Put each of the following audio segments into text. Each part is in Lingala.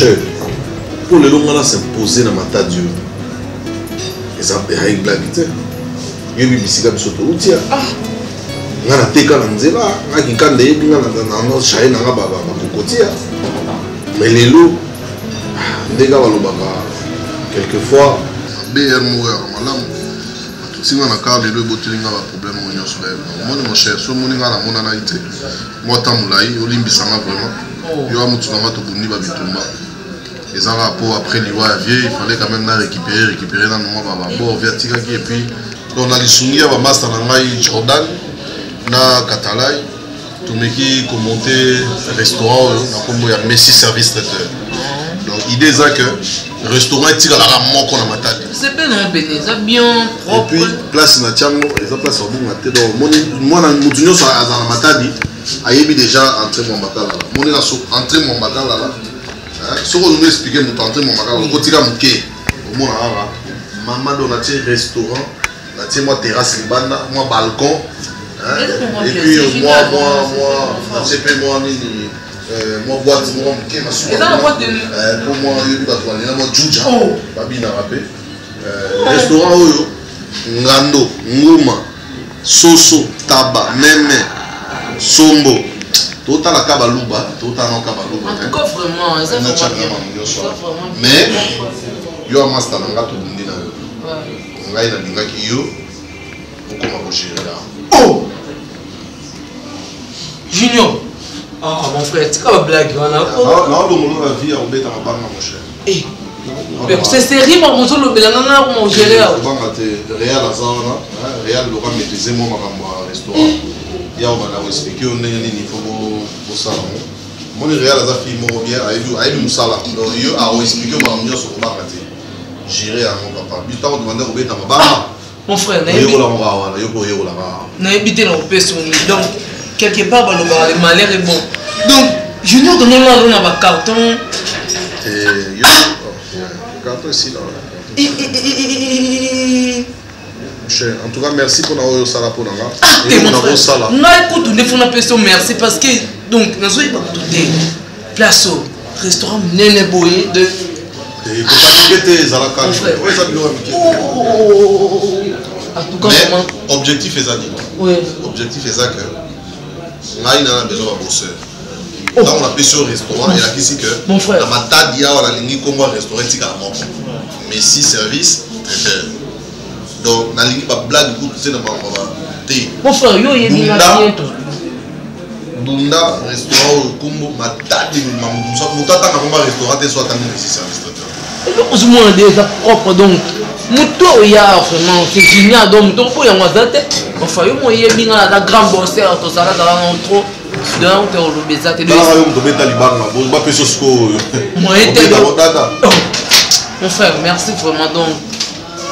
cher. Pour le long, on a s'imposé dans ma tête Dieu. Et ça a une blague. Il y a eu des choses qui sont ah, on a été quand on dit là, on a qui quand des gens dans notre chaîne, on a baba cocotier. Mais les loups, des gars quelquefois, BR mourir, madame. Si on a car les loups, il y a un problème au niveau sur les. Moi, mon cher, si on a la monnaie naïté, moi, tamoulaï, Olimbi Sanga vraiment. Il y a un mot de Bouni Babitumba. Les en rapport après l'Ivoire vieux, il fallait quand même récupérer dans le moment. Bon, vertical et puis. Donc, on a les soumis à Master Nangaï Jordan, na Katalai, tout le qui commenté restaurant, comme il y a Messi Service Traiteur. Donc, l'idée c'est que le restaurant est tiré à la mort qu'on a maté. C'est bien, c'est bien propre. Et puis, place na Tchango, et place au bout maté. Donc, moi, dans le mounio sur la matadi, ayebi déjà entré mon bakala. Moi, on a entré mon bakala là. Ce qu'on nous explique, nous entré mon bakala. On continue à mouquer. Au moins, maman donne un restaurant. Moi terrasse libanda, moi balcon, et puis moi moi boîte, moi pour moi moi juja, babi na rappé, restaurant ngando, nguma, soso, taba, meme, sombo, tout à la kabaluba, tout à la kabaluba. En tout cas vraiment, ça mais yo a master nanga to bundi na yo. Ngai na lingaki yo pourquoi ma gérer là. Oh Junior. Ah mon frère, tu as blague là. Non, le la vie on bête en bas mon cher. Eh. C'est sérieux mon son le belana mon gérer là. On va te Real Azana, Real Laurent maîtriser moi ma restaurant. Il y a on va expliquer on est niveau pour ça. Mon Real Azana fille moi bien aïe musala. Donc yo a expliquer moi mieux sur comment gérer à mon papa. Puis tu as demandé au bête en bas. Mon frère, n'a habité dans le pays. Donc, quelque part, le malheur est bon. Donc, Junior, donne-moi un carton. Carton ici, là. En tout cas, merci pour avoir ça là pour nous. Écoute, on a fait merci parce que, donc, nous avons tout place au restaurant Néné Boye de. Il faut pas quitter Zalaka. Mais objectif est ça. Objectif est ça que on a besoin de bosseur. Là on a payé sur le restaurant et là ici que mon frère la matade dia on a ligne comme un restaurant également. Mais si service traiteur. Donc on a ligne pas blague du coup c'est dans ma thé. Mon frère yo il est Bunda restaurant Kumbo matade mamoussa mutata na komba restaurant et soit tamine ici service traiteur. Et nous moins déjà propre donc muto ya vraiment c'est génial donc muto pour ya ngazate enfin yo moye binga la grand bosseur to sala dans trop donc te le bezate de là yo to beta libanga bon ba peso sko moye te mon frère merci vraiment donc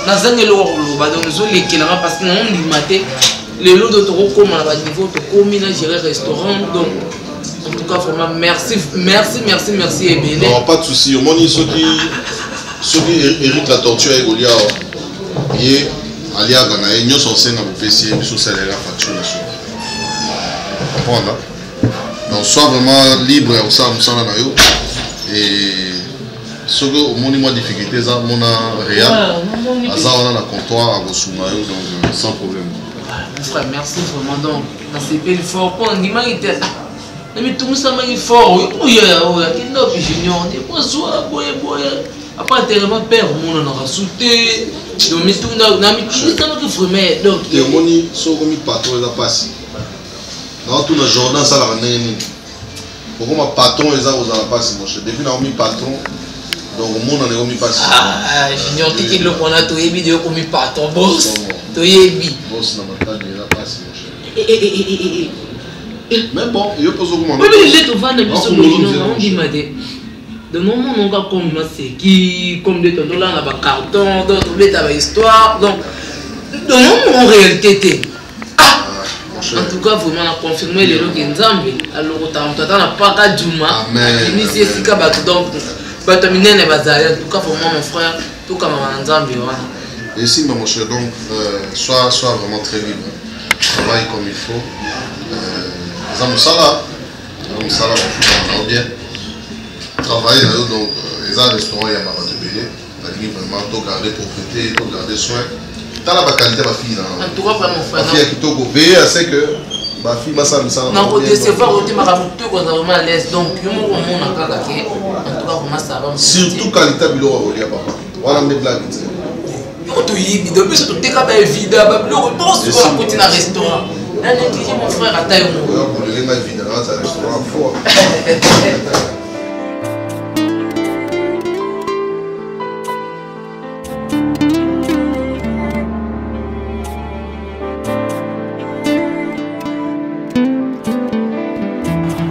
nazange lo ba donc zo lekelanga parce que on limité les lots de trop comme à bas niveau to comme na gérer restaurant donc en tout cas vraiment merci et bien non pas de souci au moins ceux qui Eric la tortue avec Goliath et Ali Agana et nous sommes censés nous payer sur salaire la facture là. Comprendre? Donc soit vraiment libre au ça na yo et ce que au moins difficulté ça mon réel ça on a la comptoir à Bosuma donc sans problème. Mon frère merci vraiment donc dans ces pays fort pour l'humanité. Mais tout ça m'a fort oui qui n'a pas junior ni pas soit boy après tellement père mon on a sauté donc mais tout na mi tout ça que vraiment donc et moni so comme patron là passe dans tout le journal ça la neni pourquoi ma patron les a aux la passe mon cher depuis na mi patron donc mon on est mi passe ah junior tiki le on a tout vidéo comme mi patron boss to yebi boss na matadi la passe mon cher mais bon il pose comment oui il est au vent de biso on dit madé de moment on va comme c'est qui comme des tonneaux là on a carton d'autres bêtes avec histoire donc de moment en réalité en tout cas vraiment on a confirmé les lots qui nzambe alors on n'a pas qu'à Djuma initié si ka bato donc batamine ne bazali en tout cas vraiment mon frère tout comme nzambe et si mon cher donc soit vraiment très libre travaille comme il faut ça me sala on bien travailler donc les restaurants il y a pas de belé vraiment to garder propreté to garder soin t'as la qualité ma fille en tout cas pas mon frère ma fille qui to go veiller à ce que ma fille ma ça non au décevoir au ma tout ko vraiment à l'aise donc yo mo na kaka ke en tout cas comment ça va surtout qualité bilo au lia papa voilà mes blagues yo to yibi depuis ce te ka ba vida ba bilo to sur à côté na restaurant là négligé mon frère à taille mo yo pour les ma vida dans un restaurant fort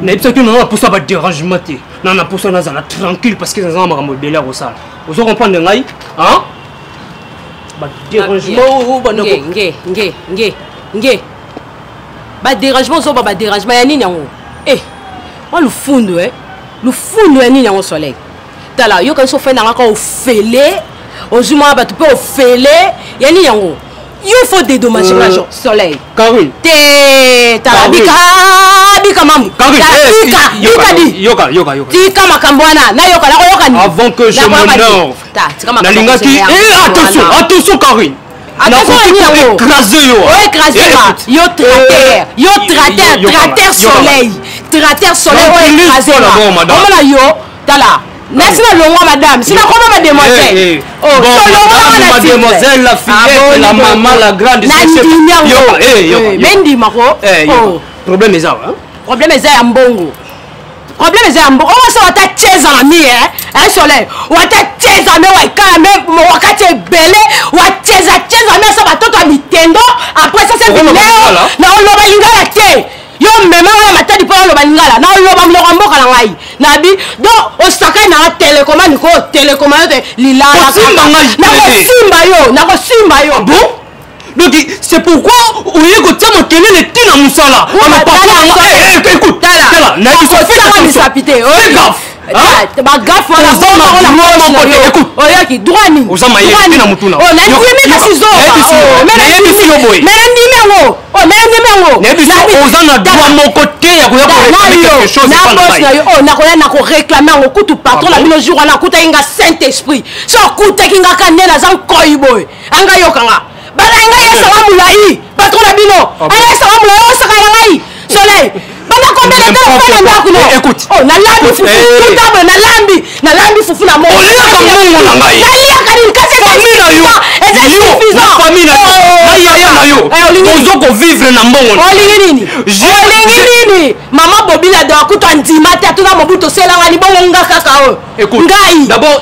Mais ça que non pour ça va dérangement té non na pour ça na tranquille parce que ça m'a mobile au sala vous comprenez ngai hein ba dérangement ba nge ba dérangement zo ba dérangement ya nini yango moi le fundo ya nini yango soleil tala yo kan so fait na ka ofele ozuma ba tu peux ofele ya nini yango il faut dédommager la soleil Karine tala bika mamu yoka tika makambo wana na yoka ni avant que je m'honore na lingaki attention Karine écraser yo trater soleil écraser omona yo tala merci na longwa madame sina koma mademoiselle mademoiselle la fillette la maman la grande mendi mako problème eza ya mbongo omo so wata cheza na mi soleil wata cheza me waikala me wakati ebele wacheza me so batoto ya mitendo après ça c'est vileo na oloba lingala te yo mema oyo matadi mpo oloba lingala na oloba moloko mboka na ngai nabi donc osakai na télécommande ko télécommande lilala nakosimba yo bon donc c'est pourquoi oye kotia mokelele tina mosala écoute tala na biso bagaffe oyoki droit nini oza na droit moko te ya nakoya na koréclame yango kutu patron na bino jour wana akutaki nga saint esprit so akutaki nga ka nde naza nkoi boye anga yokanga bana ngai esanga molai patron na bino anga esanga molai osaka na ngai soleil bana combien de temps fana ndako no écoute nalambi fufu tutable nalambi fufu na moko naliaka nini kasi eza suffisant famille na yo ozo kovivre na mbongo olingi nini mama bobila do akuta ndima te atuna mobu toselanga ni bongo nga kaka oyo ngai d'abord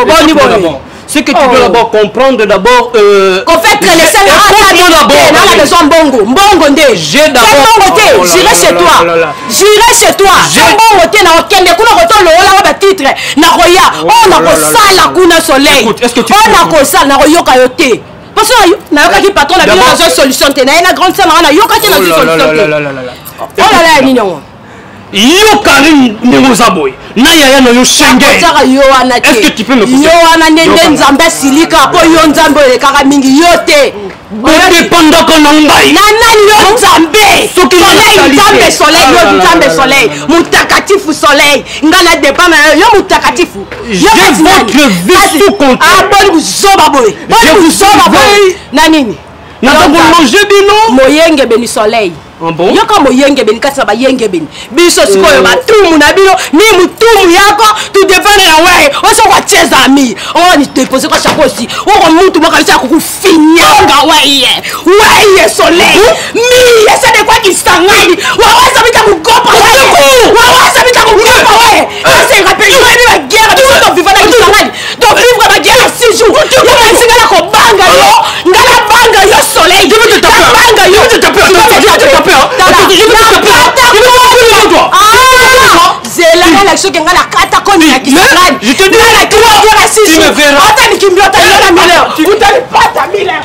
boni ce que tu dois d'abord comprendre d'abord qu'en fait que les salles dans la maison mbongo nde j'ai d'abord j'irai chez toi mbongo te na okende kuna kotolo ola ba titre na roya on na kosala kuna soleil on na kosala na koyoka yo te parce que na yokaki patron na bino na solution te na ina grande sœur na yokaki na solution te oh là là nini yango yo Karine ndenge oza boye na yaya na yo Schengen est-ce que tu peux me yo wana ndenge nzambe asilika mpo yo nzambe olekaka mingi yo te odépendaka na ngai na nani yo nzambe soleil mutakatifu soleil nga na dépend na yo mutakatifu j'ai votre vie sous contrôle boni buzoba boye na nini nazakolonge bino moyenge beni soleil yoka moyengebeni kati na bayengebeni biso sikoyo batumu na bino ni mutumu yako tudepende na weye osokocheza ami onidepose kwa chakosi oko mutu mokalisa ya kukufinyanga weye soleil mi esade kwa kisangani wawasa bita kugopa weye asenga pe yoyebi baguerre biso toviva na kisangani tovivre baguerre ya 6 jours yomasinga na kobanga yo ngana banga yo soleil banga yo zelanga na soki nga na kata koni ya kisangani je te dis tu me verras otanikimbiotanaa mile utanipata mile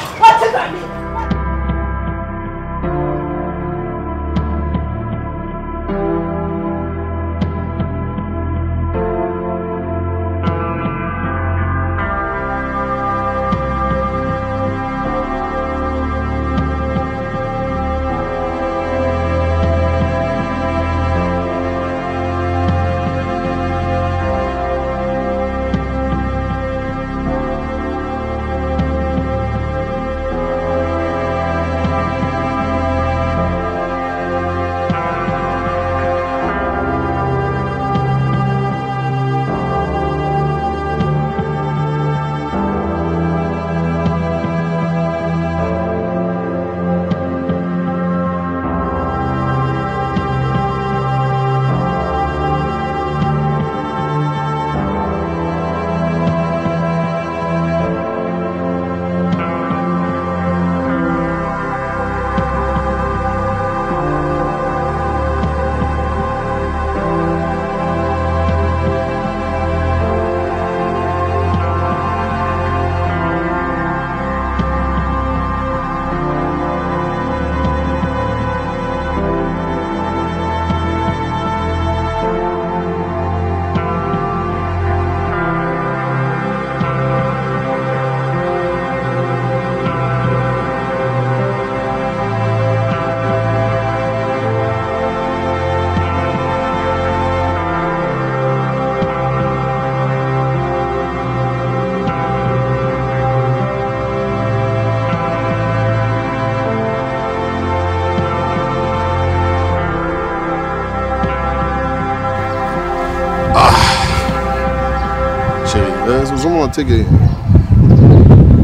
ozomona te ke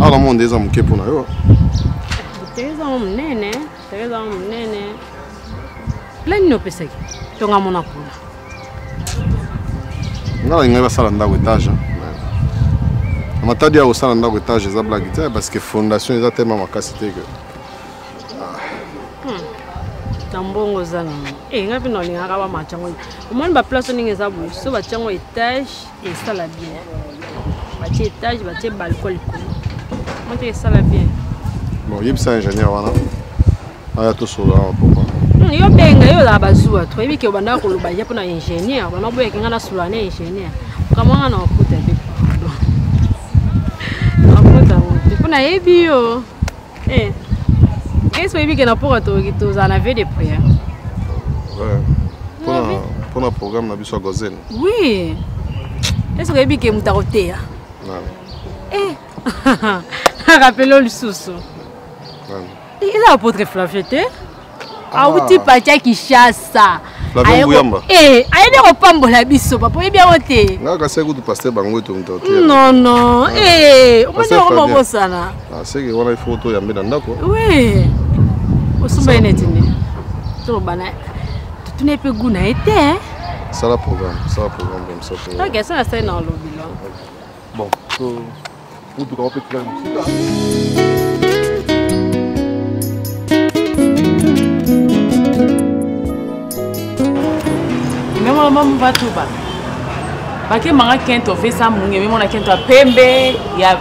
ala monde eza moke mpona yo Tereza munene plani nopesaki tonga mona kuna nga lingai basala ndako étage amatadi ya kosala ndako étage eza blague te parce que fondation eza tellement makasi te ke tambongo zana nga mpe nalingaka bamachango omoni baplace oninga eza boye so batiango étage esala bien batie étage batie balcon likolo mote esala bien bon yebisa ingénieur wana aya tosolo awa pokwa yo benga yo la bazwa to yebi ke obanda koloba ya mpona ingénieur bana boye ke nga nasolola ne ingénieur kamwanga na okuta te akuta te mpona yebi yo qu'est-ce que yebi ke na poka tozala na vie de prière mpona programme na biso ya gozel oui est-ce que yebi ke moto akoteya rappelons lisusu eza apôtre Flavie te awuti patia Kinshasa ayede kopambola biso papa oyebi yango te nga kasi kutu paster bango eto moto non omoni yango mobosana seke wana ifo toyambe na ndako oui osumba ye neti nde tolobana totuna epe gu na ye te sala programme ok sala sali na olobilo bon mutuka wapetika musika Memo mama batuba. Bake manga kento fesa munge memo na kento pembe ya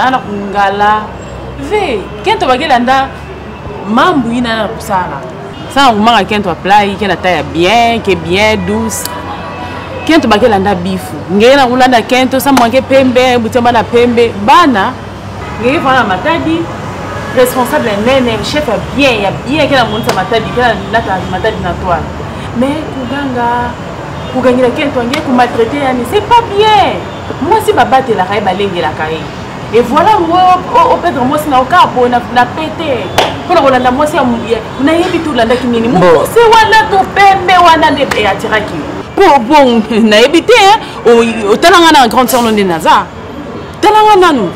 ana kungala. Ve kento bagelanda mambu ina na kusana. Sana manga kento play kena taya bien, que bien douce. Kento bagelanda bifu. Ngena kulanda kento sa mwange pembe, butema na pembe bana. Ngeke fana matadi responsable nene chef bien ya bien kena monisa matadi kena nata matadi na toi. Mais kuganga kugangila kento ngie ku maltraiter yani c'est pas bien. Moi si babate la kai balengela kai. Et voilà moi au Pedro moi si na okapo na pété. Pour kolanda moi si na yebi tout landa kinini. Mo c'est wana to pembe wana de atiraki. Bon na yebi te au talanga na grande sœur non naza. Talanga nanu.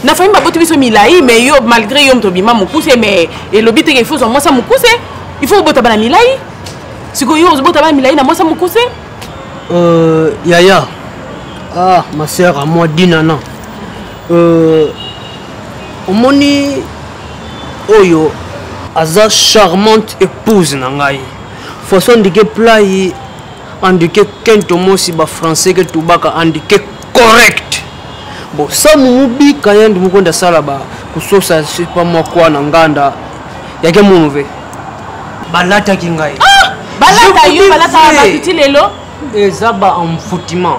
Na famille baboto biso milai mais yo malgré yo mtobima mo pousser mais et lobite il faut moi ça mo pousser. Il faut bota bana milai. Siko yo bota bana milai na moi ça mo pousser. Yaya, ma sœur à moi Dinana. Omoni Oyo, aza charmante épouse nangai. Façon de que play indiqué kento mosi ba français que tubaka indiqué correct. Bon, ça mubi kayandi mukonda sala ba kusosa c'est pas moi quoi nanganda. Yake munuve. Balata kingai. Balata yo balata ba lelo. Ezaba envoûtement.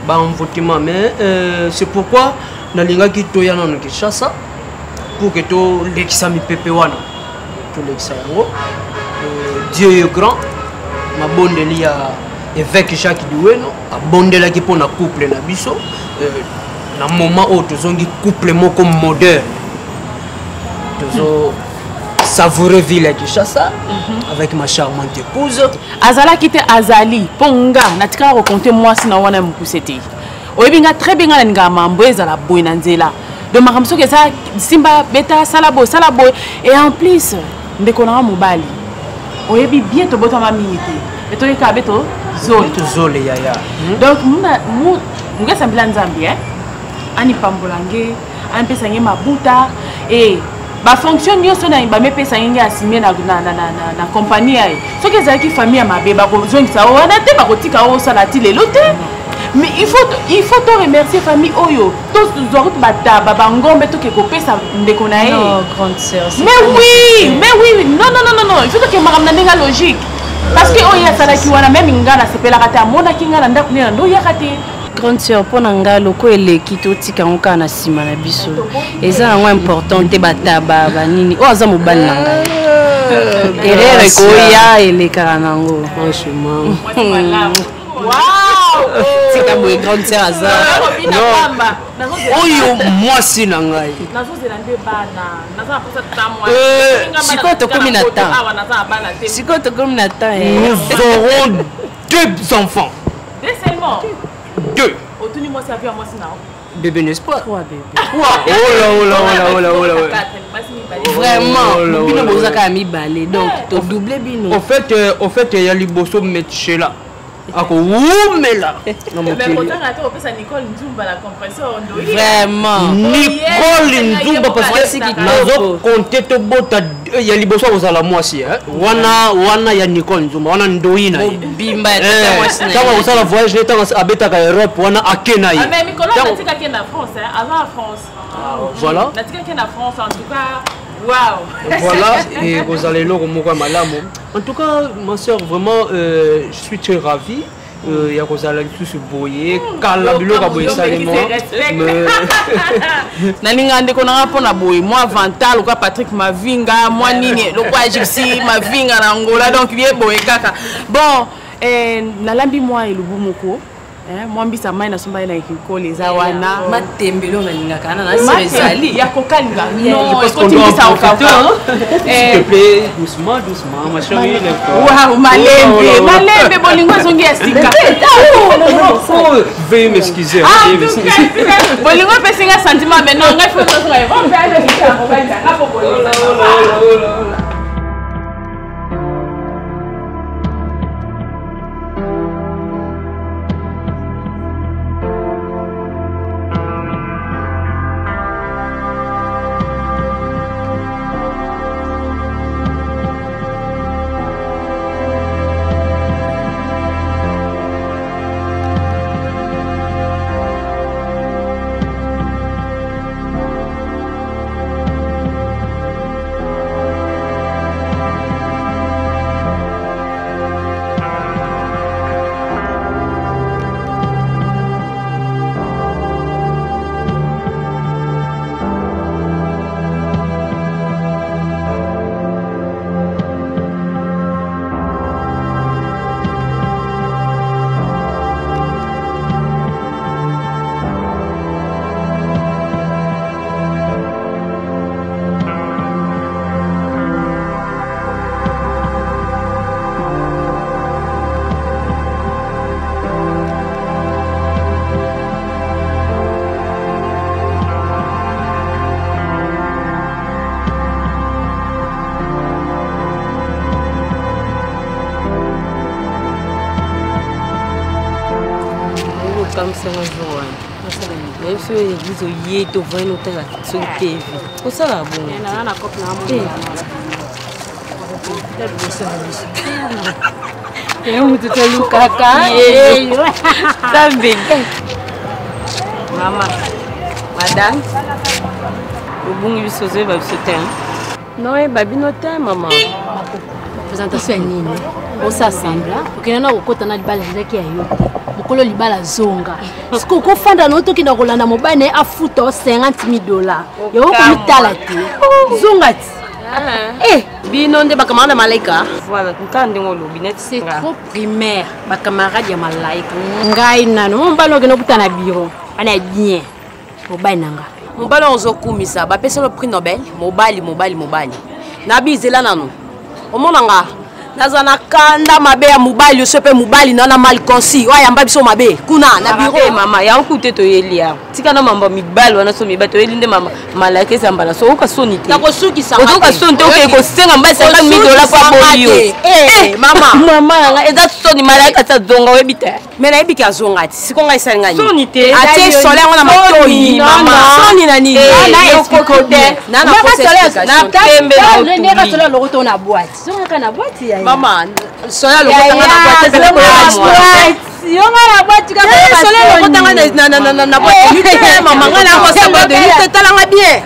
Ba envoûtement mais c'est pourquoi nalinga ki toya na Kinshasa pour que to lekisa mi pepe wana. To lekisa yango. Dieu est grand. Ma bondeli ya évêque Jacques Duweno, a bondela ki pona couple na biso na moment où tozongi couple moko moderne. Tozo savourer ville à Kinshasa avec ma charmante épouse. Azala kite azali ponga natika raconter moi sina wana mukuseti. Oyebinga très bien nga nga mambo ezala boy na nzela. De makamso ke ça simba beta salabo et en plus ndeko na mobali. Oyebi bien to bota ma minute. Et to yeka beto zole yaya. Donc muga sambila nzambi ani pambolange ani pesa nge mabuta et ba fonction nyonso na ba mepesa nge asime na compagnie ai soki ezalaki famille ya mabe ba kozongisa wana te ba kotika o sala ti lelo te. Mais il faut te remercier famille oyo tous doit bataba bangombe to ke kopesa ndeko na ye. Non, grande sœur. Mais oui, non, il faut que makamna ndenga logique parce que oya sala ki wana même ngana sepela kata mona kinga nda kunena ndo yakate. Grande sœur pona nga loko eleki to tika ngoka na sima na biso. Eza yango important te bataba banini. O aza mobali na nga. Erere ko ya eleka nango. Franchement. Wow! C'est ta bonne grande sœur Aza. Oyo moi si nangai. Sikoto komi na temps. Sikoto komi na temps. Nous aurons 2 enfants. 2 seulement. 2. Otuni moi ça vient moi sina. bébé n'est-ce pas? 3 bébés. Oh là. Vraiment. Bino bozaka mi balé donc to doubler bino. Au fait il y a liboso metche là. Ako oumela. Vraiment. Nicole Nzumba parce que nazo compter to bota il y a liboso ozala mwasi wana ya Nicole Nzumba wana ndoina bimba kama usala voyage leta abeta ka Europe wana akena yi mais Nicolas natika ke na France avant France voilà natika ke na France en tout cas waouh voilà et vous allez le moko malamu en tout cas ma soeur vraiment je suis très ravi il y a Rosala tout ce boyer kala biloko boyer salemo naninga ndeko na pona boye moi Vantal ou Patrick Mavinga moi nini loko Gypsy Mavinga na Angola donc bien boye kaka bon nalambi moi elubu moko moi mbisa mai na somba na ikikole eza wana matembelo na linga kana na sezali ya kokalinga non est-ce que tu dis ça au café s'il te plaît doucement ma chérie waouh malembe bolingo zongi ya sika veuillez m'excuser bolingo pesinga sentiment mais non ngai faut que ça va faire le ça on va dire na poko comme ça un jour. Même si l'église y est au vrai hôtel à son TV. Pour ça là bon. Et on te fait le caca. Ça big. Maman. Madame. Le bon il se faisait va se taire. Non, et baby noté maman. Présentation nini osasambla okena kokota libala ezaki ya yo mokolo libala zonga siko kofanda no tokinda kolanda mobile ne afuta $50,000 yo komitala te zonga ti bino nde bakamara malaika voilà ntande ngolo binet c'est trop primaire bakamara ya malaika ngai nano mbalo okena kutana biro ana bien mobile nanga mobile ozokumisa bapesa le prix Nobel mobile na bizela nano omonanga nazana kanda mabe ya mobile yo sepe mobile na mal consi wa yamba biso mabe kuna na bureau mama ya okute to yelia tika na mamba mibale wana so mibato yelinde mama malaka sambala so ka soni te ko suki sanga ko soni te ko senga mba $50,000 kwa boyo mama nga eza soni malaka ta zonga webita mena ebika zonga ti sikonga isanga ni soni te ate solaire wana matoi mama soni na nini na ekokote na process na tembe na solaire lokoto na boîte zonga kana boîte ya mama soya lokota na boîte yonga na boîte ka soya lokota na boîte mama nga na ko samba de ni talanga bien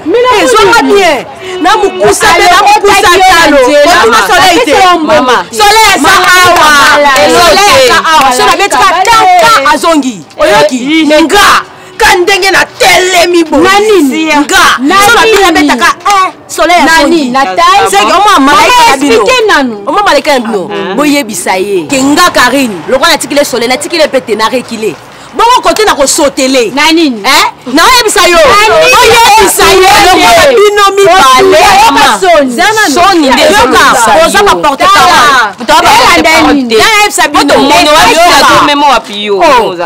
zonga bien na mukusa talo na soleil te mama soleil sa awa soleil betika tanka azongi oyoki nga kandenge na telemi bo nani nga sola bila betaka soleil nani na taille c'est comment malaika bino nanu oma malaika bino boyebisa ye kenga Karine lokwa na tikile soleil na tikile pete na rekile bongo côté na ko sotele nani na yebisa yo oyebisa ye lokwa bino mi bale zana soni nde oza baporte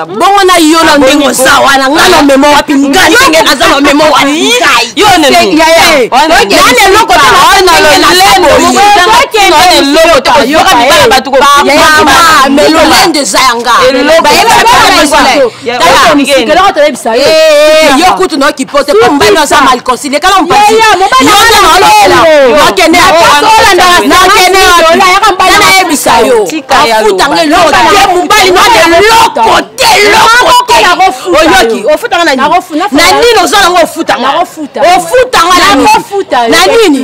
bongo na yo na ndenge oza wana nga na memo wapi ngai ndenge naza na memo wapi melolende eza yanga yo kutu nokipote po mobali oza mal consilie kala mpasi nayebisa yo afutanga eloko te mobali eloko te oyoki ofutanga na nini oza nango ofutanga na nini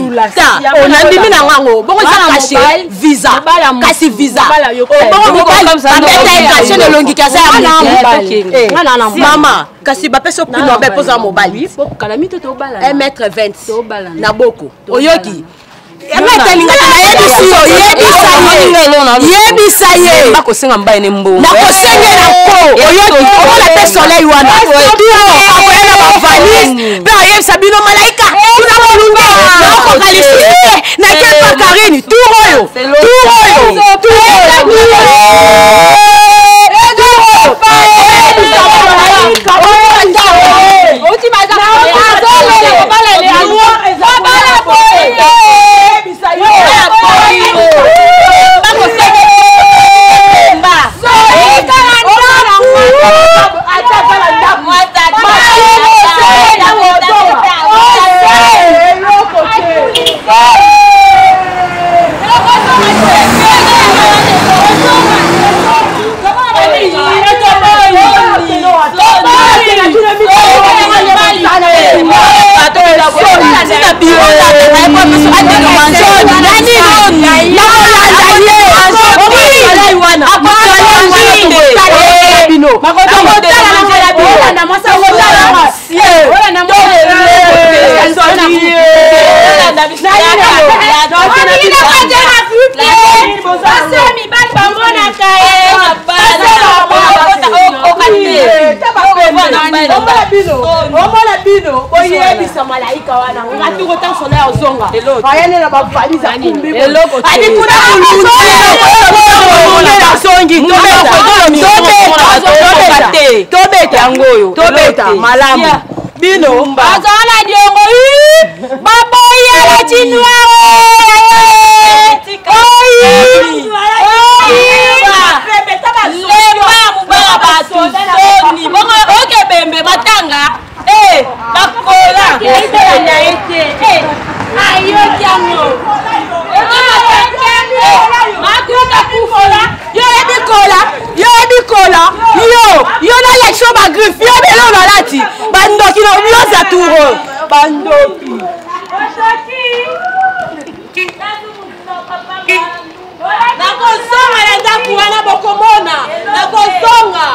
nandimi na ngango bongo eza kashe visa kasi visa bongo mobali elongiki aza ya mama kasi bapesa okuna bepoza mobali 1m20 na boko oyoki yebisa ye nakosenga mbaye na ko oyoki okola te soleil wana akoyana bavalise mpe ayebisa bino malaika kuna molunge nakokalisi nakepa karini tour oyo oyebisa malaika wana ngati kota soleil ozonga ayene na bavalise akumbi adi kuna tobeta yangoyo tobeta malamu bino azala diongo baboya la yo na lection bagriffe yo belo nalati bandoki no mioza tour bandoki nakozonga na ndako wana bokomona nakozonga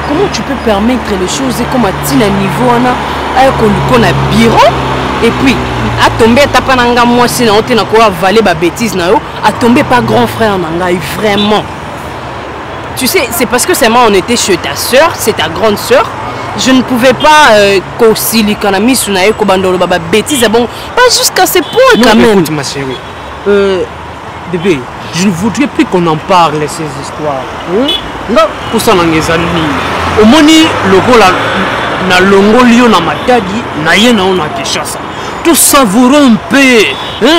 Comment tu peux permettre les choses comme à tina niveau on a un bureau et puis à tomber tapa nanga moi si na ote na ko avaler ba bêtise na yo à tomber pas grand frère nanga vraiment. Tu sais, c'est parce que c'est moi on était chez ta sœur, c'est ta grande sœur. Je ne pouvais pas concilier quand la mise na yo ko bandolo ba bêtise bon pas jusqu'à ce point quand même. Écoute ma chérie. Bébé, je ne voudrais plus qu'on en parle ces histoires. Non, pour ça n'engezani. Au moni logo na longolio na matadi na yena on a Kinshasa. Tout savourons un peu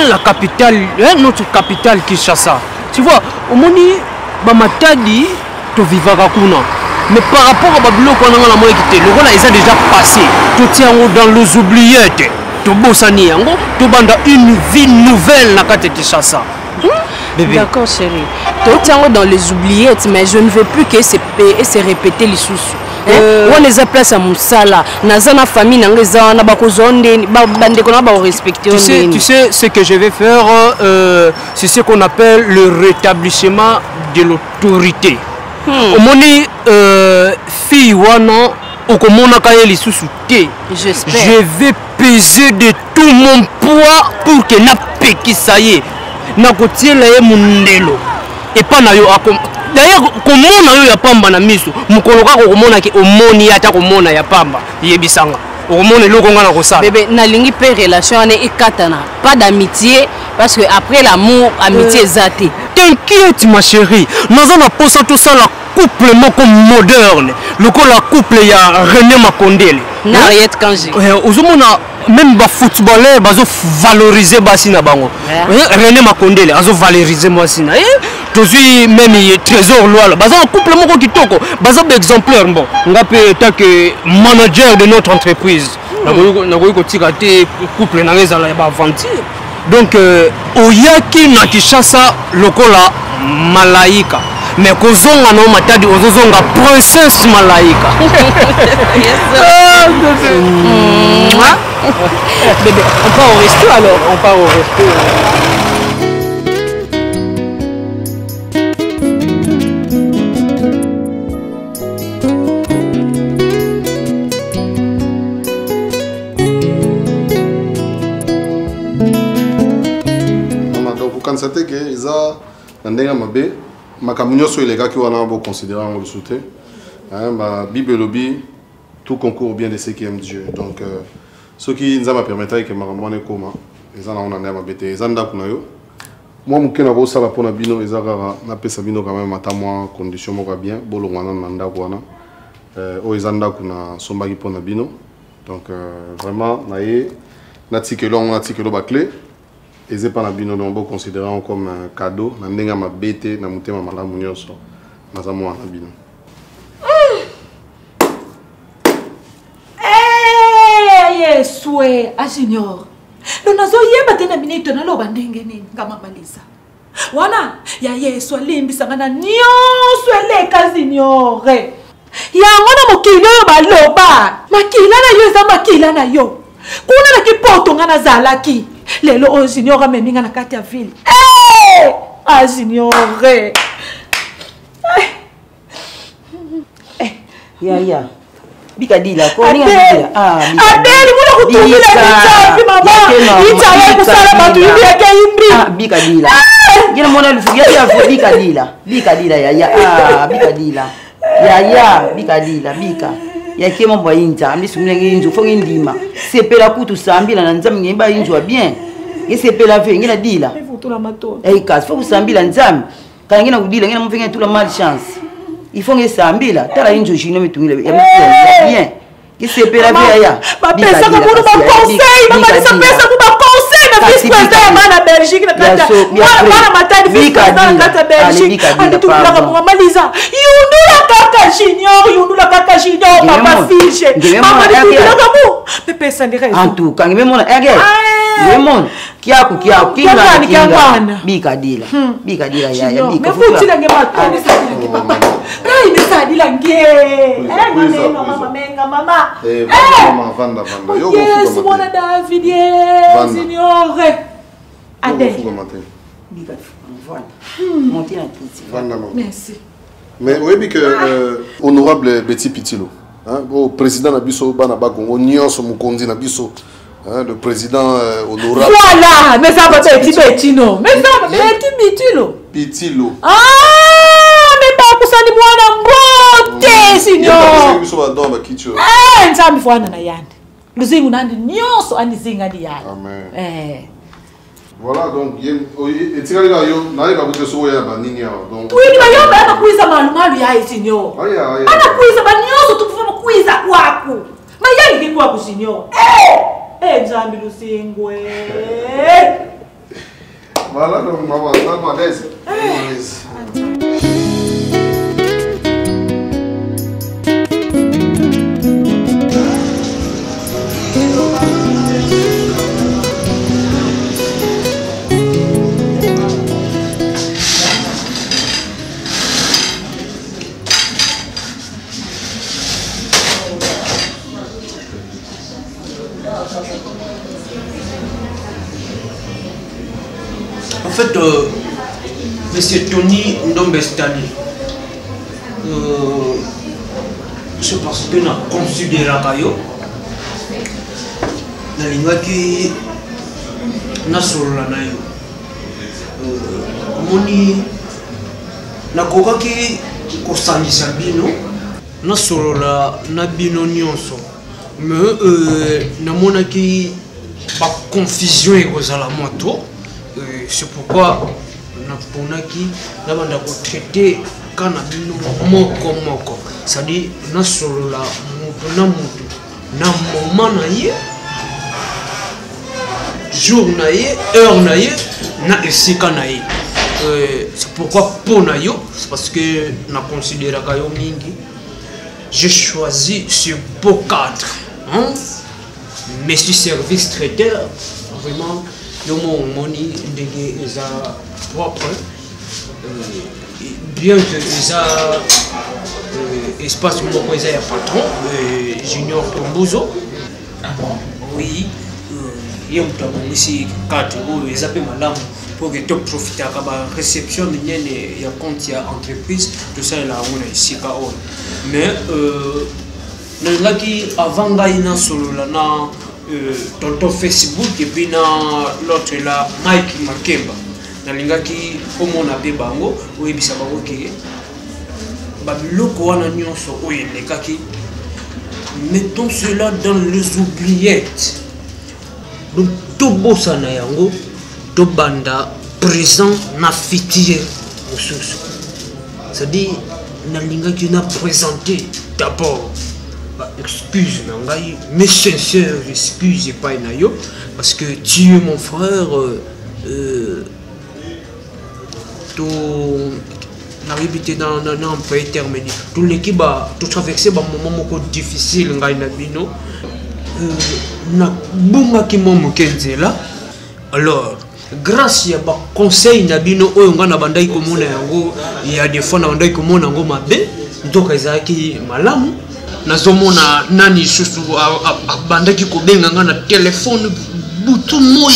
la capitale, notre capitale Kinshasa. Tu vois, au moni ba matadi to vivaka kuna. Mais par rapport à Babylone qu'on a la moyen qui était, le rôle a déjà passé. Tout tient dans les oubliettes. Tout bossani yango, tout banda une vie nouvelle na kate Kinshasa. D'accord chérie. Tout tient dans les oubliettes, mais je ne veux plus que se répéter les sous. On les a place à Moussala. Nazana famille n'angeza na bakozonde bande qu'on a ba respecter. Tu sais ce que je vais faire, c'est ce qu'on appelle le rétablissement de l'autorité. Au moni fille wana okomona kaye lisusu te. J'espère. Je vais peser de tout mon poids pour que na pekisa ye na kotiela ye mundelo et pas na yo akom d'ailleurs komona yo ya pamba na miso mukolo kako komona ke omoni ata komona ya pamba yebisanga okomona eloko nga na kosala bébé nalingi pe relation ane ekatana pas d'amitié parce que après l'amour amitié ezate t'inquiète ma chérie naza na posa tout ça la couple moko moderne lokola couple ya René Makondele na Riet Kanji ozomona même ba footballeur bazo valoriser basi na bango René Makondele azo valoriser basi na tozui même trésor loala baza un couple moko kitoko baza ba exemplaire bon nga pe tant que manager de notre entreprise nakoki kotika te couple na ngeza la ba aventure donc oyaki na Kinshasa lokola malaika mais kozonga na matadi ozozonga princesse malaika bébé on part au resto alors on part au resto c'était que ils ndenge mabe makambo nyonso elekaki wana bo considérer en lisusu te ba bible lobi tout concourt bien de ceux qui aiment Dieu donc ceux qui nzama permettre que makambo wana ekoma eza na ona ndenge mabe te eza ndako na yo moi moke na kosala mpona bino eza kaka napesa bino quand même ata mwa condition moko bien bolongwana na ndako wana oyo eza ndako na sombaki mpona bino donc vraiment na ye natikelo yango natikelo baclé et c'est pas la bino donc considérant comme un cadeau na ndenga mabete na mutema malamu nyonso na za mwana bino yeswe asignor lonazo yeba tena minito na loba ndenge nini ngamamaliza wana ya yesu alimbisanga na nyonso eleka signore yango na mokili oyo baloba makila na yo eza makila na yo kuna na kipoto nga nazalaki lelo oyo signore ameminga na kati ya ville signore ya bikadila ko ni abeli muna kutumila nitapi mama itaye kusala batu yibi yake imbi bikadila ngina mona lufu ya bikadila ya bikadila ya bikadila bika ya kemo mwa inja ambi sumule nginjo fongi ndima sepela kutu sambila na nzambi ngimba injo bien sepela ve ngina dila evutula mato kas fo kusambila nzambi kana ngina kudila ngina mvinga tula mal chance il faut ngesambila tala injo jino mitungile ya bien sepela ve ya ba pesa ka kuno ba conseil ba malisa pesa ku ba conseil na vice président mana Belgique na kata mana matadi vice président na kata Belgique andi tukula ka mwa maliza yundula kaka junior papa fiche mama di tukula ka mu pe pesa ndire en tout quand même mona ege Lemon kiaku kinga bikadila ya bika me futi la ngema tone sadila ke papa kai me sadila nge mama vanda yo yes mona David signore ade bika monter un petit merci mais oui que honorable Betty Pitilo au président Nabiso bana bakongo nyonso mukonzi Nabiso le président honorable. Voilà, mais ça va être Pitilo. Mais ça va être Pitilo. Ah, mais pas pour ça ni mwana mbote, signor. Nzambi fwana na yandi. Luzingu nandi nyonso anizinga ndi yandi. Amen. Voilà donc et tirali la yo na eka buke so ya banini ya donc. Oui, ba yo ba kuiza malumalu ya signor. Ana kuiza ba nyonso tukufuna kuiza kwako. Ma yali ngikwa ku signor. Nzambi Lusingwe. Voilà donc maman, ça malaise. En fait, Monsieur Tony Ndombestani, c'est parce que nous considérons nalingaki nasolola na yo omoni nakokaki kosangisa bino nasolola na bino nyonso mais namonaki baconfusion ekozala mwa to c'est pourquoi naponaki nabanda kotraite ka na bino moko c'est-à-dire nasolola motu na moment na ye jour na ye heure na ye na esika na ye c'est pourquoi pour na yo c'est parce que na considéraka yo mingi j'ai choisi ce beau cadre hein? Monsieur service traiteur vraiment yo moni ndenge eza propre bien que eza espace moko eza ya patron Junior Tombozo. Oui ye moto abongisi cadre oyo eza mpe malamu pour que toprofitaka baréception minene ya compte ya entreprise tosalela yango na esika oyo mais nalingaki avant ngai nasolola na tonton Facebook epuis na l'autre la Mike Makemba nalingaki omona mpe bango oyebisa bango ke babiloko wana nyonso oyo elekaki mettons cela dans les oubliettes donc tobosana yango tobanda présent na futur mosusu c'est-à-dire nalingaki na présenter d'abord excuse na ngai mes sincères excuses epai na yo parce que tu es mon frère n'arrive dans employé terminé tout l'équipe tout traversé ba moment moko difficile ngai na bino na bunga ki momo kenzela alors grâce ya ba conseil na bino oyo nga na bandai komona yango ya des fois na bandai komona yango mabe ndoka ezaki malamu nazomona nani susu bandaki kobenga nga na telefone butu moi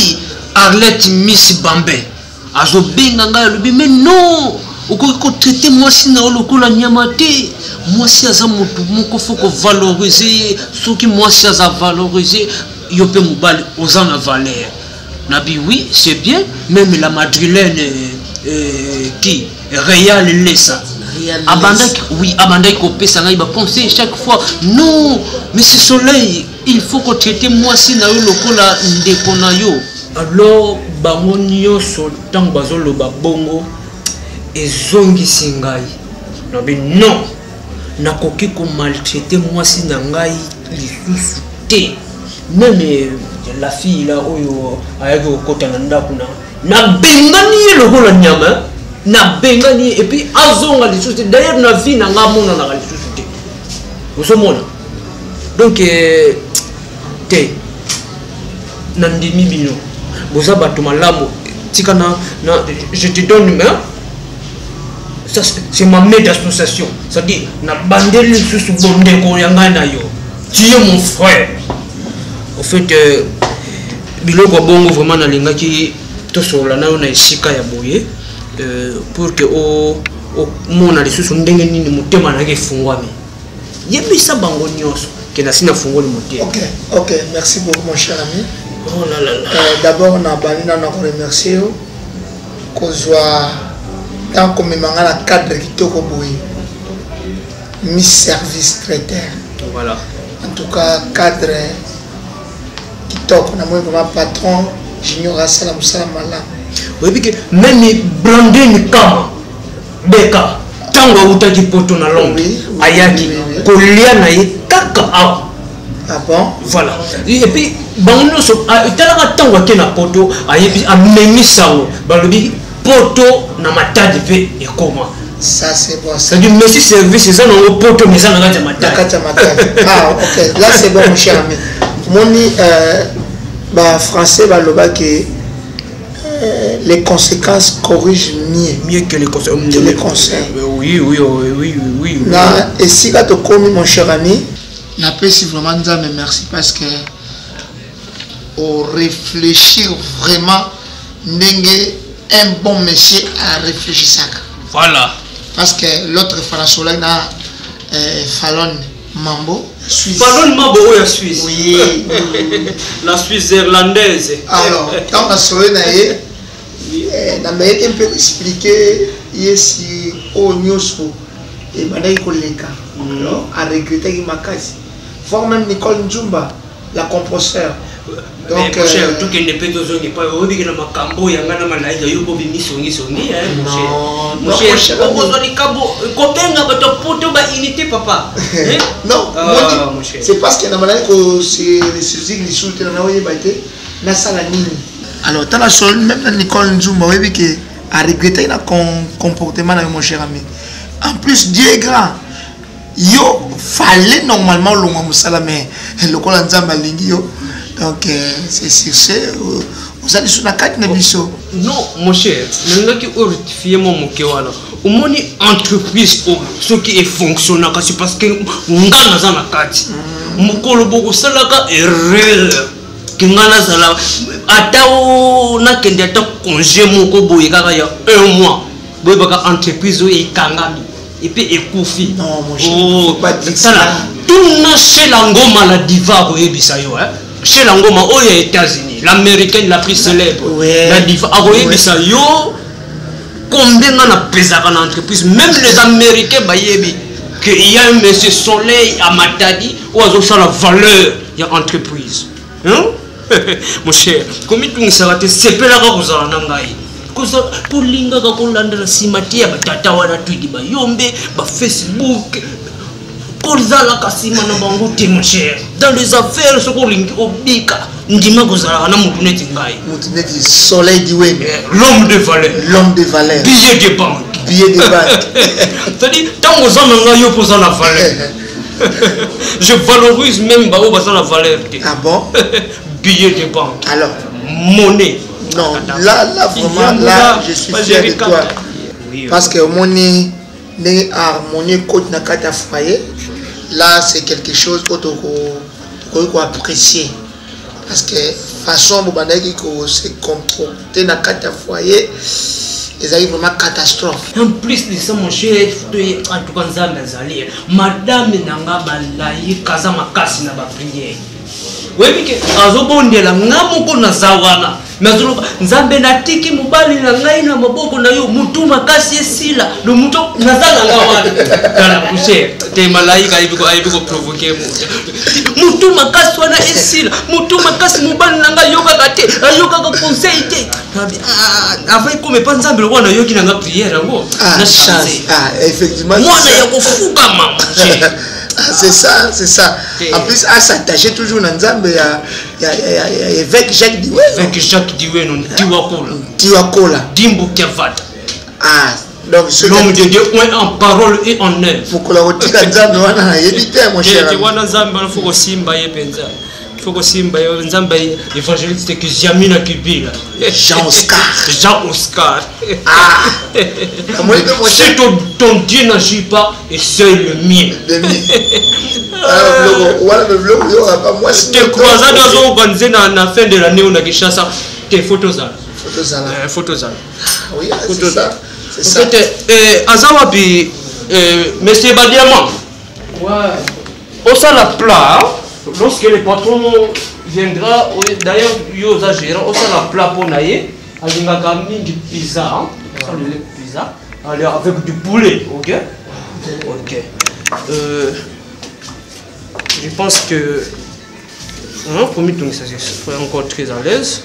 Arlette Miss Bambe azobenga nga lobi mais non okoki kotraite mwasi na olokola nyama te mwasi aza motu moko faut ko valoriser soki mwasi aza valoriser yo pe mobali oza na valeur nabi oui c'est bien même la madrilène qui Réal Lessa abandaki oui abandaki kopesa ngai ba conseil chaque fois non mais ce soleil il faut que traiter mwasi na yo lokola ndeko na yo alors bango nyonso ntango bazoloba bongo ezongisi ngai nabi non nakoki komaltraite mwasi na ngai lisusu te même la fille là oyo ayaki kokota na ndako nabengani ye lokola nyama nabengani et puis azonga lisusu te d'ailleurs na vie na nga monanaka lisusu te ozomona donc te nandimi bino boza bato malamu tika na je te donne hein? Ça c'est ma main d'association c'est-à-dire na bandeli lisusu bondeko ya ngai na yo tu es mon frère au fait biloko bongo vraiment nalingaki tosolola na yo na esika ya boye pour que o mona lisusu ndenge nini motema nake efungwami yebisa bango nyonso ke nasi nafungoli motema. Ok, merci beaucoup mon cher ami. Oh là là. D'abord na banina na remercier yo kozwa tant comme manga la cadre kitoko boye Miss Service Traiteur. Voilà. En tout cas cadre kitoko na moi vraiment patron Junior Asala Musala Mala. Oui parce que même Brandon Kama Beka tango utaki poto na longue ayaki kolia na ye kaka awa. Ah bon? Voilà. Et puis bango so italaka tango ke na poto ayebi amemisango balobi poto na matadi pe ekoma. Ça c'est bon. C'est du merci service ça no poto mais ça na kata matadi. Ah ok, là c'est bon mon cher ami. Moni français baloba que les conséquences corrigent mieux que les conseils. Oui. Et si tu as commis mon cher ami, n'apprécie vraiment mais merci parce que au réfléchir vraiment un bon monsieur à réfléchir ça. Voilà. Parce que l'autre François là Fallon Mambo Suisse. Pardonne-moi beaucoup la Suisse. Oui. La Suisse irlandaise. Alors, quand on a sauvé naïe, on a un peu expliqué ici au Nyospo et Badaï Koleka. Alors, à regretter que ma casse. Voir même Nicole Njumba, la composteur. Donc, tout qui n'est pas besoin de pas au big ma cambo y a ngana malaika yo bobi misongi songi non cher on besoin de cambo copain ba to poto ba unité papa non c'est parce que na malaika c'est les sujets les soutes na oye baité na sala nini alors tant la seule même Nicole Nzumba oui que a regretté na comportement avec mon cher ami en plus Dieu est grand yo fallait normalement longa musala mais le kola nzamba lingi yo. Donc, c'est sur ce, vous allez sur la carte de biso. Non, mon cher, je ne sais pas rectifier mon kéwala. Au moins, entreprise, ce qui est fonctionnel, c'est parce que on a la carte. Mon collègue, c'est la erreur. Qui n'a pas la. Attends, on a qu'un détail congé, mon cobo, il y a 1 mois. Vous avez une entreprise où il y a et puis il koufi. Non, mon cher, faut pas dire ça. Tout le monde chez l'angoma la diva, vous voyez ça, chez l'angoma aux États-Unis, l'américaine la plus célèbre, la diva, vous voyez ça, combien on a pesé dans l'entreprise, même les Américains, qu'il y a un monsieur Soleil à Matadi, où ils ont la valeur de l'entreprise. Mon cher, comment tu sais que c'est pas là que vous avez pour linga ko landela simatia batata wana tweet ba yombe ba Facebook pour zala kasima na bango te mon cher dans les affaires ce ko lingi obika ndima ko zala na mutu neti ngai mutu neti Soleil Diwen l'homme de valeur billet de banque c'est-à-dire tant aux hommes nga yo pour la valeur je valorise même ba o la valeur. Ah bon? Billet de banque alors monnaie. Non, là vraiment, là, je suis fier de toi. Parce que mon harmonie côté na kata foyer, là c'est quelque chose qu'on apprécier. Parce que façon bobandaki ko se comporter na kata foyer, ils arrivent vraiment catastrophe. En plus de ça, mon cher, en tout cas, madame nanga balayi kaza makasi na ba prière. Oui, mais azobondela ngamoko na zawana. Mais nzambe natiki mobali na ngai na maboko na yo mutu makasi esila le mutu nazala ngawana kala kushe te malaika ibiko provoquer mutu makasi wana esila mutu makasi mobali na ngai yoka kate ayoka ka conseil te avant comme pas nzambe le wana yoki na nga prière ngo na chance effectivement moi na ya kofuka mama c'est ça, c'est ça. En plus, à s'attacher toujours dans Nzambe, il y a évêque Jacques Diwe. Évêque Jacques Diwe, non, Tiwakola. Dimbu Kavata. Ah, donc l'homme de Dieu, en parole et en œuvre. Faut que la rotique à Nzambe, on a évité, mon cher. Tu vois, Nzambe, il faut que Simba y pensa. Il faut que Simba y Nzambe, évangéliste que Jamina Kibila. Jean Oscar. Ah. Si ton Dieu n'agit pas, et seul le mien. Tes croisades sont organisées dans la fin de l'année, on a déjà ça. Tes photos. Photos. Oui, c'est ça. C'est ça. Azawabi, monsieur Badiama. Ouais. Au sein la plat, lorsque le patron viendra, d'ailleurs, il y a gérant, au sein la plat pour naïe, avec un camion de pizza, alors avec du poulet, ok? Ok. Je pense que pour moi, ça serait encore très à l'aise.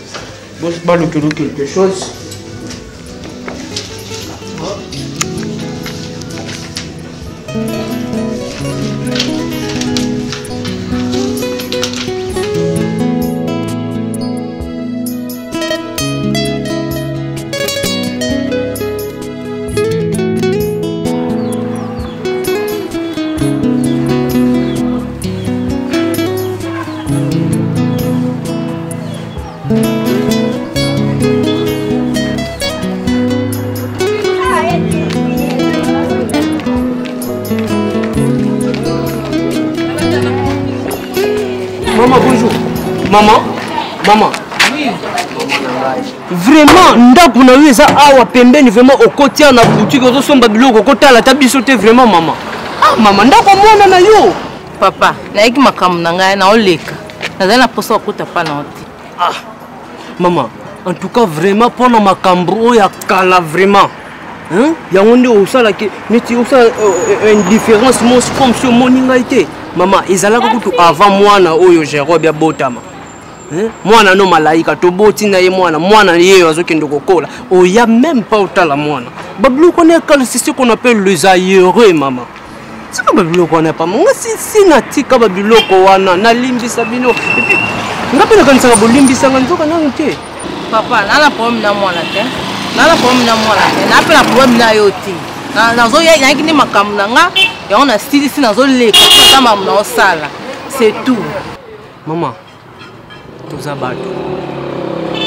Bon, c'est pas le quelque chose. Maman, bonjour. Maman. Oui. Vraiment, ndako na yo eza awa pembeni vraiment okotia na boutique ozosomba biloko okotala ta biso te vraiment maman. Ah maman, ndako mwana na yo. Papa, naiki makamu na ngai na oleka. Nazana posa okuta pa na oti. Ah, maman, en tout cas vraiment pendant ma cambro ya kala vraiment. Hein? Ya onde osala ki neti osala une différence moi comme sur moninga été. Maman, ezala ko kutu avant mwana oyo Jérôme ya botama. Hein? Mwana no malaika to botina ye mwana ye azokende kokola. Oh ya même pas otala mwana. Bablu connaît c'est ce qu'on appelle les aïeux maman. C'est pas bablu connaît pas. Moi si natika bablu ko wana na limbisa bino. Et puis ngapena kanisa bolimbisa nzoka na nte. Papa, nana problème na mwana te. Nana problème na mwana te. Na pela problème na yo ti. Nazo ya yakini makamu na nga. Ya on a style si nazo leka ta mamu na osala. C'est tout. Maman. Toza bato.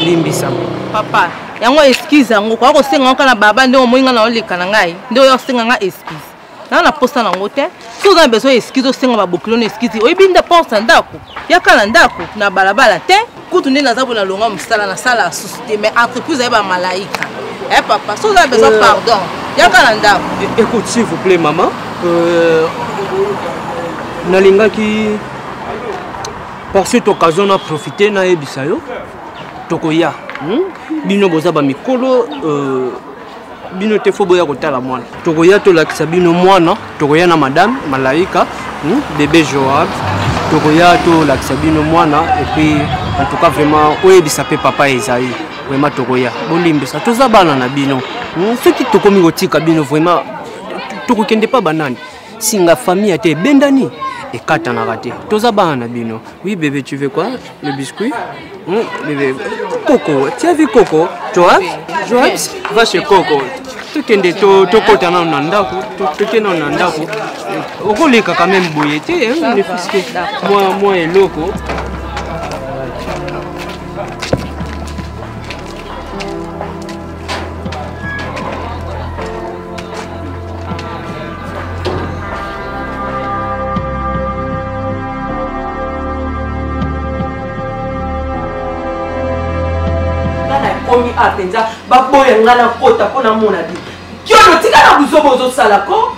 Limbisa. Papa, yango excuse yango kwa ko senga kana baba ndio moinga na oleka na ngai. Ndio yo senga nga excuse. Na posta nango te. Si vous avez besoin d'excuses, vous avez besoin d'excuses. Vous avez besoin d'excuses. Na balabala te. Kutu ndi nazabu na longa msala na sala société mais entreprise eba malaika. Eh papa, si vous avez besoin pardon. Yakala ndako. Écoute s'il vous plaît maman, nalingaki par cette occasion na profiter na ebisa yo. Tokoya. Bino boza ba mikolo bino te fo boya kotala mwana. Tokoya to lakisa bino mwana, tokoya na madame malaika, bébé Joab. Tokoya to lakisa bino mwana et puis en tout cas vraiment oyebisa pe papa Esaïe. Vraiment tokoya. Bolimbisa toza bana na bino. Ceux qui tokomi kotika bino vraiment tokokende pa banani. Singa famille ate bendani et katana raté. Toza bana na bino. Oui bébé, tu veux quoi? Le biscuit? Bébé Coco, tu as vu Coco? Joab, va chez Coco. Tu kende to kota na ndako, to kena na ndako. Okoleka quand même boyete hein, le fils que moi et loco. Apenza baboya ngala kota pona mona bi kyono tika na buzobo zo sala ko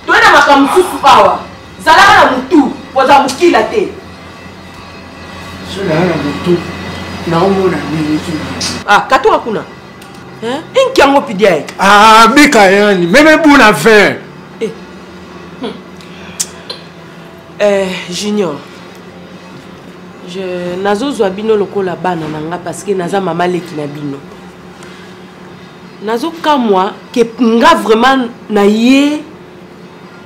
tona makamususu bawa zala na mutu poza mukila te Cela na mutu na mona ni kato akuna inki yango pidia bika yani meme buna fin Junior, je nazo zwa bino lokola bana nanga parce que naza mama leki na bino. Nazo kamwa ke nga vraiment na ye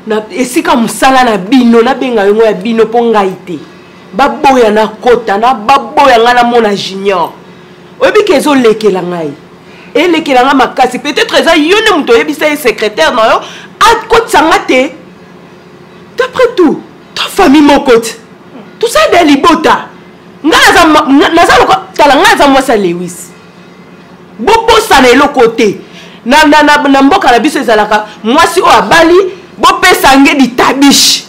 na esika musala na bino na benga yongo ya bino po ngai te. Baboya na kota na baboya nga na mona Junior. Oyebi ke ezo lekela ngai. E lekela nga makasi peut-être eza yone muto yebisa ye secrétaire na yo akotisa nga te. D'après tout, ta famille mokote. Tout ça de libota. Naza loko tala ngaza mwasa Lewis. Bobo sana eloko te. Na mboka na biso ezalaka mwasi o abali bo pesa nge ditabish.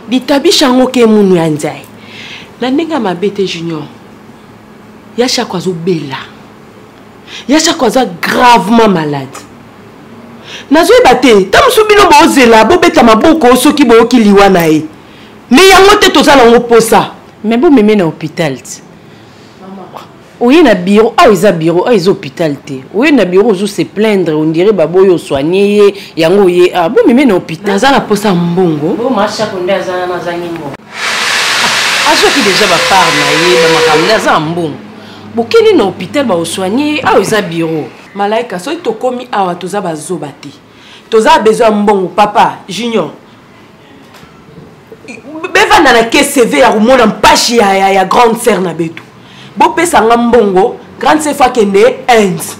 Ditabish yango ke munu ya nzai. Na ndenge mabete Junior. Ya chaque oiseau bella. Ya chaque oiseau gravement malade. Nazo ebate, tamusu bino bozela bo beta maboko soki boyoki liwa na ye. Mais yango te tozala ngo posa. Mais bon mémé na hôpital. Oui na bureau, ils a bureau, ils hôpital té. Oui na bureau zo se plaindre, on dirait baboyo soigner yango ye. Ah bon mémé na hôpital. Naza na posa mbongo. Bon macha konde azana na zanyimbo. Ah je qui déjà ba part na ye ba makamna za mbongo. Bokeni na hôpital ba soigner, ils a bureau. Malaika so to komi awa toza bazoba te. Toza besoin mbongo papa Junior. Bevanda na KCV ya rumona mpashi ya grande sœur na betu. Bo pesa nga mbongo, grande sœur fa kende ends.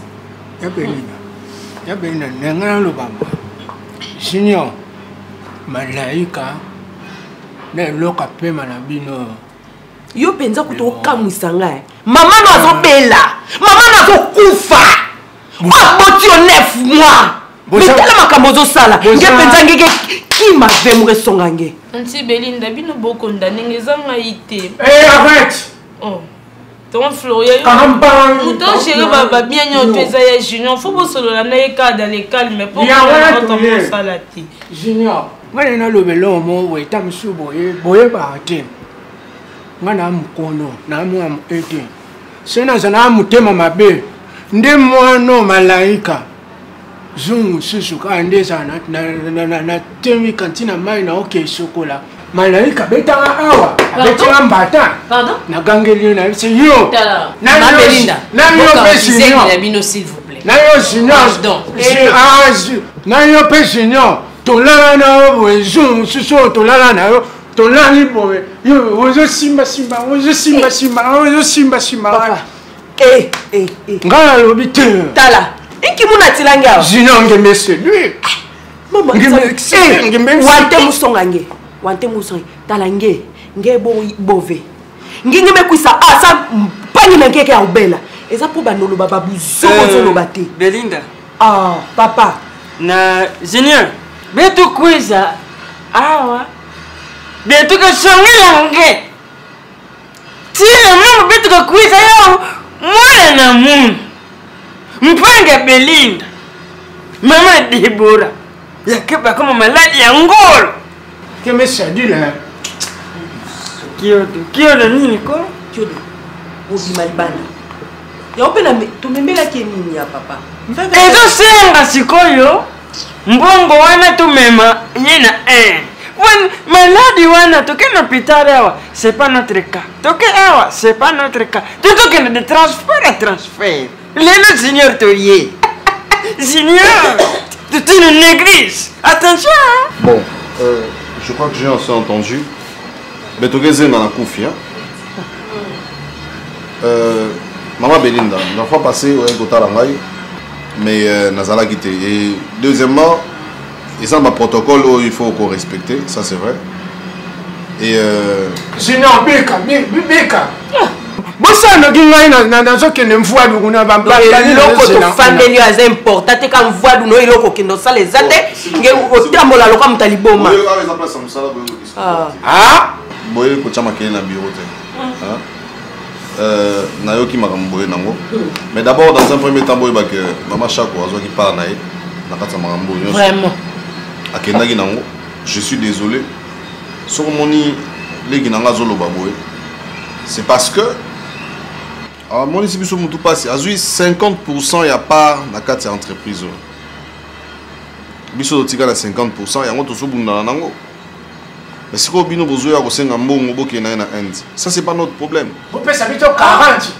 Ya benina nengana lobamba. Junior malaika na loka pema na bino. Yo penza kuto kamwisa ngai. Mama no azobela. Mama no azokufa. Wa botio 9 mois. Mais tala makambo zo sala. Nge penza ngeke qui m'avait me resongange. Anti Belinda bino boko ndanenge zanga ite. Arrête. Oh. Ton Florian. Mouton chéri baba bien nyoto ezaya Junior. Faut bo solo na ye ka dans les calmes mais pour ça la ti. Junior. ngana na lobelo mo weta msubo boye ba te ngana mkono na mu ete sena zana mutema mabe nde mwana malaika zungu susu ka ndeza na temi kantina mai na oke sokola malaika betanga awa betanga mbata na gangeli na seyo na Belinda na yo pesinyo s'il vous plaît na yo sinyo na yo pesinyo tolala na bo zungu susu tolala na yo tolali bo yo ozo simba ngala lobi te tala iki muna tilanga zinonge mese lui mama wante musonga tala nge bove nginge mekwisa asa pani na ngeke ya ubela eza po banolo baba buzoko zolo bate Belinda papa na Junior betu kwiza awa betu ka songela nge tile mama betu ka kwiza yo mwana na mungu mpanga Belinda mama Deborah yakeba kama maladi ya ngolo keme sadila kiodo nini ko kiodo obimalibana ya opena tumembela ke nini ya papa ezo senga sikoyo mbongo wana tumema yena maladi wana toke na pitare awa c'est pas notre cas toke awa c'est pas notre cas toke de transfert à transfert le Seigneur toye Seigneur tu une néglige attention bon je crois que j'ai assez entendu mais toke zenga na kufi Maman Belinda la fois passée au kotala ngai mais nazala quitté et deuxièmement ils ont un protocole où il faut qu'on respecte, ça c'est vrai. Et sinon beka bosa no ginga na zoke ne mfua du kuna bamba loko to family as important te ka mfua du no iloko kindo sala ezate nge otambola loka mutaliboma boye ko chama kene na bureau te nayoki makambo boye nango mais d'abord dans un premier temps boye que maman Chako azoki parle na ye na kata makambo nyonso vraiment akendaki nango je suis désolé soko moni leki nanga zoloba boye c'est parce que moni si biso mutu pasi azui 50% ya part na kati ya entreprise biso totika na 50% yango tozobundana nango mais siko bino bozoya kosenga mbongo bokena ye na Inde ça c'est pas notre problème opesa bito 40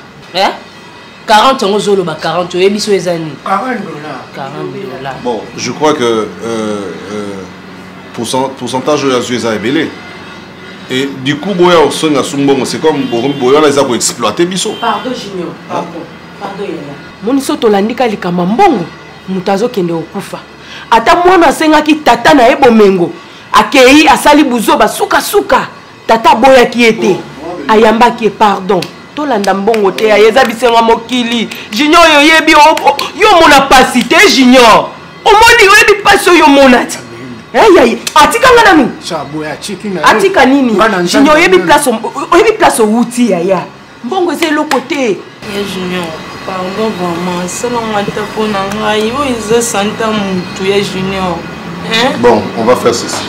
40 yango zoloba 40 oyebiso ezani $40 bon je crois que pourcentage ya zui eza ebele et du coup boya osonga sumbongo c'est comme boya eza ko exploiter biso pardon Junior pardon yaya moni so tolandika likama mbongo mutu azokende okufa ata mwana asengaki tata na ye bomengo akei asali buzoba suka tata boyaki ete ayambaki pardon tolanda mbongo te ayeza bisenga mokili Junior yo yebi yo mona pasi te Junior omoni yebi pasi yo mona ti atika ngana nini atika nini Junior yebi place outi yaya mbongo eze loko te Junior pardon vraiment salonga ta pona ngai yo eza santa mutu ya Junior bon on va faire ceci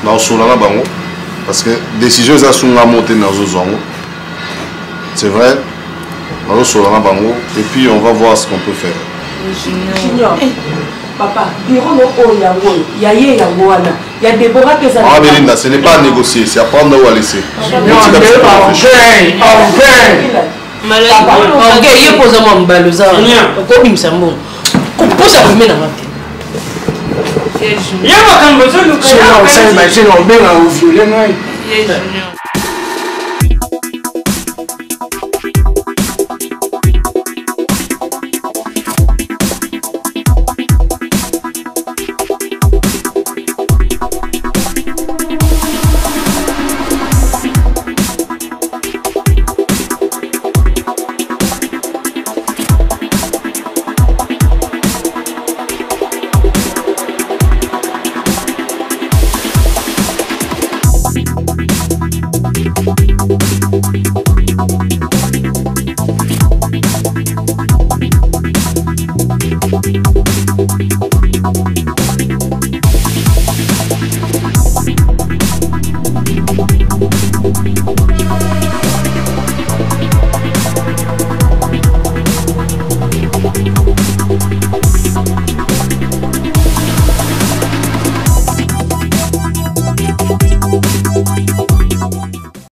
na osolana bango parce que décision eza sunga moté na zozongo c'est vrai na osolana bango et puis on va voir ce qu'on peut faire Junior papa bureau no yango yaye yango wana ya Deborah pesa Belinda ce n'est pas à négocier c'est à prendre ou à laisser okay ye poza mo mbaloza ko bimsa mbongo ko posa kumena mate ya makambo zo luka c'est non c'est mais c'est non bien au violent Junior